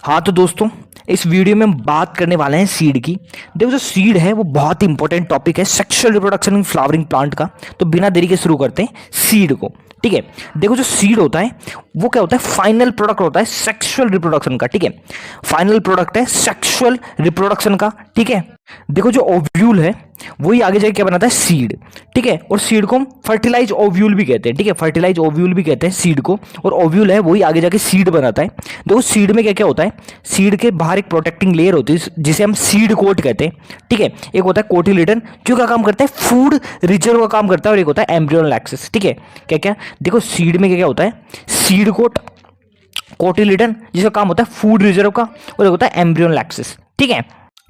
हाँ तो दोस्तों, इस वीडियो में हम बात करने वाले हैं सीड की। देखो, जो सीड है वो बहुत ही इंपॉर्टेंट टॉपिक है sexual reproduction in flowering plant का। तो बिना देरी के शुरू करते हैं सीड को। ठीक है, देखो जो सीड होता है वो क्या होता है, फाइनल प्रोडक्ट होता है सेक्सुअल रिप्रोडक्शन का। ठीक है, फाइनल प्रोडक्ट है सेक्सुअल रिप्रोडक्शन का। ठीक है, देखो जो ओव्यूल है वही आगे जाके क्या बनाता है, सीड। ठीक है, और सीड को हम फर्टिलाइज ओव्यूल भी कहते हैं। ठीक है, फर्टिलाइज ओव्यूल भी कहते हैं सीड को, और ओव्यूल है वही आगे जाके सीड बनाता है। देखो सीड में क्या क्या होता है, सीड के बाहर एक प्रोटेक्टिंग लेयर होती है जिसे हम सीड कोट कहते हैं। ठीक है, एक होता है कोटिलिडन जो क्या काम करता है, फूड रिजर्व का काम करता है, और एक होता है एम्ब्रियोनल एक्सिस। ठीक है, क्या क्या देखो सीड में क्या क्या होता है, सीड कोट, कोटिलिडन जिसका काम होता है फूड रिजर्व का, और एक होता है एम्ब्रियोनल एक्सिस। ठीक है,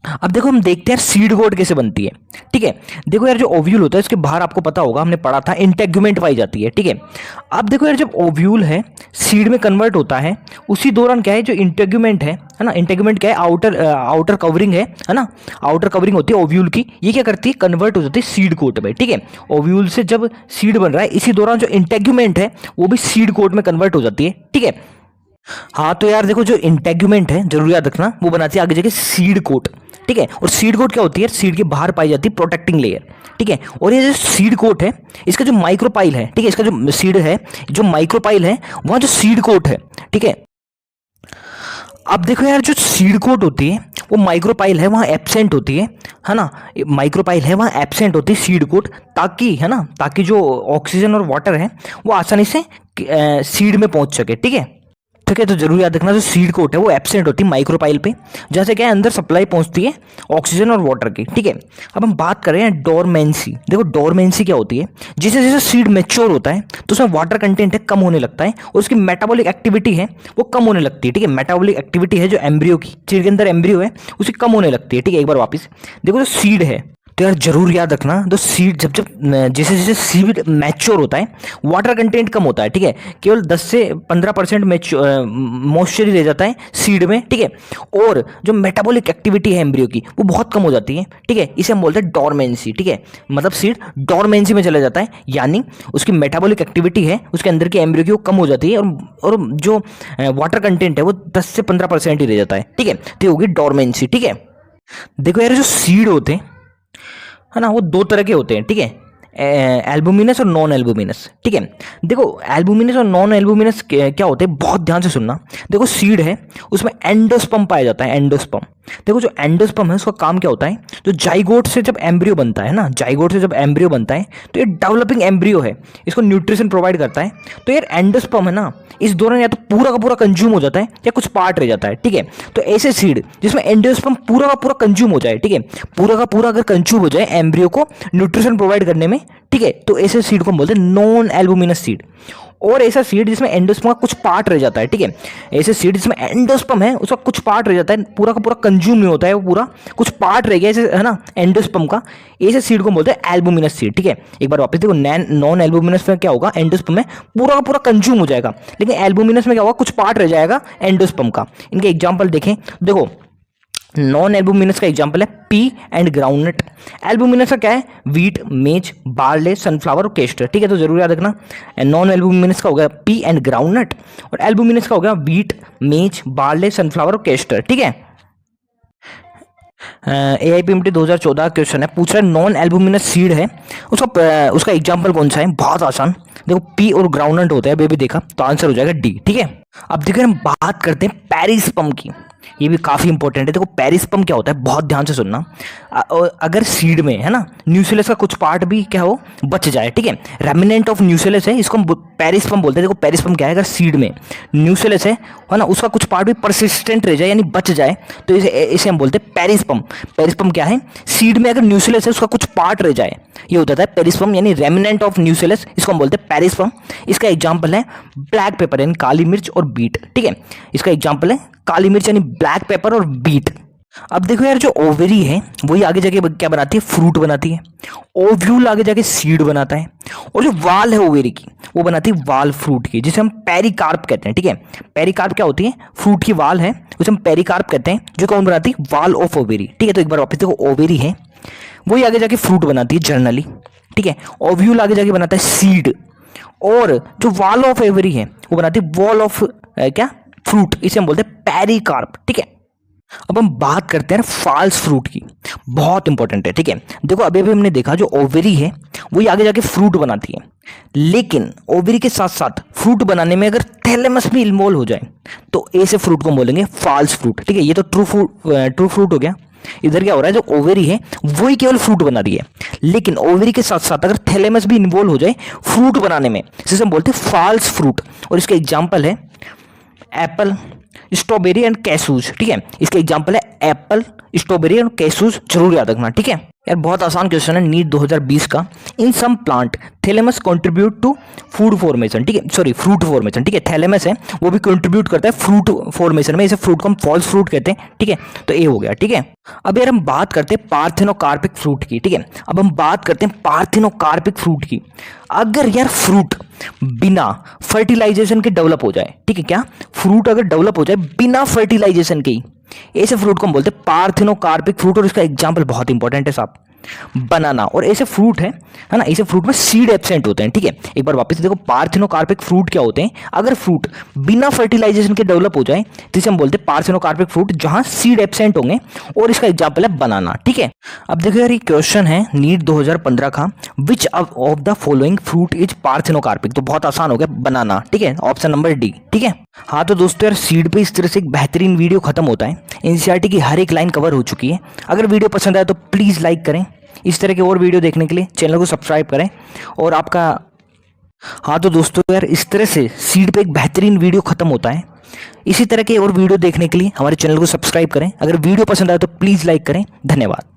अब देखो हम देखते हैं सीड कोट कैसे बनती है। ठीक है, देखो यार जो ओव्यूल होता है इसके बाहर आपको पता होगा, हमने पढ़ा था इंटेगुमेंट पाई जाती है। ठीक है, अब देखो यार जब ओव्यूल है सीड में कन्वर्ट होता है, उसी दौरान क्या है, जो इंटेगुमेंट है ना, इंटेगुमेंट क्या है, आउटर कवरिंग है ना, आउटर कवरिंग होती है ओव्यूल की, ये क्या करती है, कन्वर्ट हो जाती है सीड कोट में। ठीक है, ओव्यूल से जब सीड बन रहा है इसी दौरान जो इंटेगुमेंट है वो भी सीड कोट में कन्वर्ट हो जाती है। ठीक है, हाँ तो यार देखो जो इंटेगुमेंट है जरूर याद रखना, वो बनाती है आगे जाके सीड कोट। ठीक है, और सीड कोट क्या होती है, सीड के बाहर पाई जाती है प्रोटेक्टिंग लेयर। ठीक है, और ये जो सीड कोट है इसका जो माइक्रोपाइल है, ठीक है, इसका जो सीड है, जो माइक्रोपाइल है वहां जो सीड कोट है। ठीक है, अब देखो यार जो सीड कोट होती है वो माइक्रोपाइल है वहाँ एब्सेंट होती है ना, माइक्रोपाइल है वहाँ एब्सेंट होती है सीड कोट, ताकि है ना, ताकि जो ऑक्सीजन और वाटर है वो आसानी से सीड में पहुंच सके। ठीक है, ठीक है, तो जरूर याद रखना जो सीड कोट है वो एब्सेंट होती है माइक्रोपाइल पे, जहाँ से क्या है अंदर सप्लाई पहुंचती है ऑक्सीजन और वाटर की। ठीक है, अब हम बात कर रहे हैं डोरमेंसी। देखो डोरमेंसी क्या होती है, जैसे जैसे सीड मैच्योर होता है तो उसमें वाटर कंटेंट है कम होने लगता है, और उसकी मेटाबॉलिक एक्टिविटी है वो कम होने लगती है। ठीक है, मेटाबॉलिक एक्टिविटी है जो एम्ब्रियो की, सीड के अंदर एम्ब्रियो है उसकी कम होने लगती है। ठीक है, एक बार वापस देखो जो सीड है, तो यार जरूर याद रखना तो सीड जब जब जैसे जैसे सीड मैच्योर होता है वाटर कंटेंट कम होता है। ठीक है, केवल 10 से 15% मॉइस्चर ही रह जाता है सीड में। ठीक है, और जो मेटाबॉलिक एक्टिविटी है एम्ब्रियो की वो बहुत कम हो जाती है। ठीक है, इसे हम बोलते हैं डोरमेंसी। ठीक है, मतलब सीड डोरमेंसी में चला जाता है, यानी उसकी मेटाबॉलिक एक्टिविटी है उसके अंदर की एम्ब्रियो की वो कम हो जाती है, और जो वाटर कंटेंट है वो 10 से 15% ही रह जाता है। ठीक है, तो होगी डोरमेंसी। ठीक है, देखो यार जो सीड होते हैं है ना वो दो तरह के होते हैं। ठीक है, एल्बुमिनस और नॉन एल्बुमिनस। ठीक है, देखो एल्बुमिनस और नॉन एल्बुमिनस क्या होते हैं, बहुत ध्यान से सुनना। देखो सीड है उसमें एंडोस्पर्म पाया जाता है, एंडोस्पर्म। देखो जो एंडोस्पर्म है उसका काम क्या होता है, जो जाइगोट से जब एम्ब्रियो बनता है ना, जाइगोट से जब एम्ब्रियो बनता है तो ये डेवलपिंग एम्ब्रियो है, इसको न्यूट्रिशन प्रोवाइड करता है। तो यार एंडोस्पर्म है ना, इस दौरान या तो पूरा का पूरा कंज्यूम हो जाता है या कुछ पार्ट रह जाता है। ठीक है, तो ऐसे सीड जिसमें एंडोस्पर्म पूरा का पूरा कंज्यूम हो जाए, ठीक है, पूरा का पूरा अगर कंज्यूम हो जाए एम्ब्रियो को न्यूट्रिशन प्रोवाइड करने में, ठीक है, तो ऐसे सीड को हम बोलते हैं नॉन एल्बुमिनस सीड। और ऐसा सीड जिसमें एंडोस्पर्म का कुछ पार्ट रह जाता है। ठीक है, ऐसे सीड जिसमें एंडोस्पर्म है उसका कुछ पार्ट रह जाता है, पूरा का पूरा कंज्यूम नहीं होता है, वो पूरा कुछ पार्ट रह गया ऐसे है ना एंडोस्पर्म का, ऐसे सीड को बोलते हैं एल्बुमिनस सीड। ठीक है, एक बार वापस देखो, नॉन एल्बुमिनस में क्या होगा, एंडोस्पर्म में पूरा का पूरा कंज्यूम हो जाएगा, लेकिन एल्बुमिनस में क्या होगा, कुछ पार्ट रह जाएगा एंडोस्पर्म का। इनके एग्जाम्पल देखें, देखो नॉन एल्बुमिनस का एग्जांपल है पी एंड ग्राउंडनट। एल्बुमिनस का क्या है, वीट, मेज, बार्ले, सनफ्लावर और केस्टर। ठीक है, तो जरूर याद रखना, नॉन एल्बुमिनस का हो गया पी एंड ग्राउंडनट, और एल्बुमिनस का हो गया वीट, मेज, बार्ले, सनफ्लावर और केस्टर। ठीक है, AIPMT 2014 क्वेश्चन है, पूछ रहा है नॉन एल्बुमिनस सीड है उसका एग्जांपल कौन सा है, बहुत आसान। देखो पी और ग्राउंडनट होता है, अभी देखा, तो आंसर हो जाएगा डी। ठीक है, अब देखिए हम बात करते हैं पेरिस्पर्म की, ये भी काफी इंपॉर्टेंट है। देखो पेरिस्पर्म क्या होता है, बहुत ध्यान से सुनना। अगर सीड में है ना न्यूक्लियस का कुछ पार्ट भी क्या हो बच जाए, ठीक है, रेमिनेंट ऑफ न्यूक्लियस है, इसको हम पेरिस्पर्म बोलते हैं। देखो पेरिस्पर्म क्या है, अगर सीड में न्यूक्लियस है ना, उसका कुछ पार्ट भी परसिस्टेंट रह जाए यानी बच जाए, तो इसे हम बोलते हैं पेरिस्पर्म। पेरिस्पर्म क्या है, सीड में अगर न्यूक्लियस है उसका कुछ पार्ट रह जाए, ये हो जाता है पेरिस्पर्म, यानी रेमिनेंट ऑफ न्यूक्लियस, इसको हम बोलते हैं पेरिस्पर्म। इसका एग्जांपल है ब्लैक पेपर यानी काली मिर्च और बीट। ठीक है, इसका एग्जांपल है काली मिर्च यानी ब्लैक पेपर और बीट। अब देखो यार जो ओवेरी है वही आगे जाके क्या बनाती है, फ्रूट बनाती है। ओव्यूल आगे जाके सीड बनाता है, और जो वाल है ओवेरी की वो बनाती है वाल फ्रूट की, जिसे हम पेरिकार्प कहते हैं। ठीक है, पेरिकार्प क्या होती है, फ्रूट की वाल है, उसे हम पेरिकार्प कहते हैं, जो कौन बनाती है, वाल ऑफ ओवेरी। ठीक है, तो एक बार वापस देखो, ओवेरी है वही आगे जाके फ्रूट बनाती है जर्नली। ठीक है, ओव्यूल आगे जाके बनाता है सीड, और जो वाल ऑफ ओवेरी है वो बनाती है वॉल ऑफ क्या, फ्रूट, इसे हम बोलते हैं पेरिकार्प, ठीक है। अब हम बात करते हैं फॉल्स फ्रूट की, बहुत इंपॉर्टेंट है, ठीक है। देखो अभी अभी हमने देखा जो ओवेरी है वही आगे जाके फ्रूट बनाती है, लेकिन ओवेरी के साथ साथ फ्रूट बनाने में अगर थैलेमस भी इन्वॉल्व हो जाए तो ऐसे फ्रूट को बोलेंगे फॉल्स फ्रूट, ठीक है। ये तो ट्रू फ्रूट हो गया। इधर क्या हो रहा है, जो ओवेरी है वही केवल फ्रूट बना रही है, लेकिन ओवेरी के साथ साथ अगर थैलेमस भी इन्वॉल्व हो जाए फ्रूट बनाने में, जिसे हम बोलते हैं फॉल्स फ्रूट। और इसका एग्जाम्पल है एप्पल, स्ट्रॉबेरी एंड कैसूज, ठीक है। इसका एग्जांपल है एप्पल, स्ट्रॉबेरी एंड कैसूज, जरूर याद रखना, ठीक है। यार बहुत आसान क्वेश्चन है नीट 2020 का। In some plant thalamus contribute to food formation, ठीक है, सॉरी फ्रूट फॉर्मेशन, ठीक है। थैलेमस है वो भी कंट्रीब्यूट करता है फ्रूट फॉर्मेशन में, इसे फ्रूट को हम फॉल्स फ्रूट कहते हैं, ठीक है। तो ये हो गया, ठीक है। अब यार हम बात करते हैं पार्थेनोकार्पिक फ्रूट की, ठीक है। अब हम बात करते हैं पार्थेनोकार्पिक फ्रूट की। अगर यार फ्रूट बिना फर्टिलाइजेशन के डेवलप हो जाए, ठीक है, क्या फ्रूट अगर डेवलप हो जाए बिना फर्टिलाइजेशन के ही, ऐसे फ्रूट को हम बोलते हैं पार्थेनोकार्पिक फ्रूट। और इसका एग्जांपल बहुत इंपॉर्टेंट है साहब, बनाना। और ऐसे फ्रूट है ना, ऐसे फ्रूट में सीड एब्सेंट होते हैं, ठीक है। एक बार वापस देखो, पार्थेनोकार्पिक फ्रूट क्या होते हैं, अगर फ्रूट बिना फर्टिलाइजेशन के डेवलप हो जाए तो इसे हम बोलते हैं पार्थेनोकार्पिक फ्रूट, जहां सीड एब्सेंट होंगे। और इसका एग्जांपल है बनाना, ठीक है। अब देखो यार ये क्वेश्चन है नीट 2015 का, which of the following fruit is parthenocarpic. तो बहुत आसान हो गया, बनाना, ठीक है, ऑप्शन नंबर डी, ठीक है। हाँ तो दोस्तों यार सीड पे इस तरह से एक बेहतरीन वीडियो खत्म होता है। एनसीईआरटी की हर एक लाइन कवर हो चुकी है। अगर वीडियो पसंद आए तो प्लीज़ लाइक करें। इस तरह के और वीडियो देखने के लिए चैनल को सब्सक्राइब करें। और आपका हाँ तो दोस्तों यार इस तरह से सीड पे एक बेहतरीन वीडियो खत्म होता है। इसी तरह के और वीडियो देखने के लिए हमारे चैनल को सब्सक्राइब करें। अगर वीडियो पसंद आए तो प्लीज़ लाइक करें। धन्यवाद।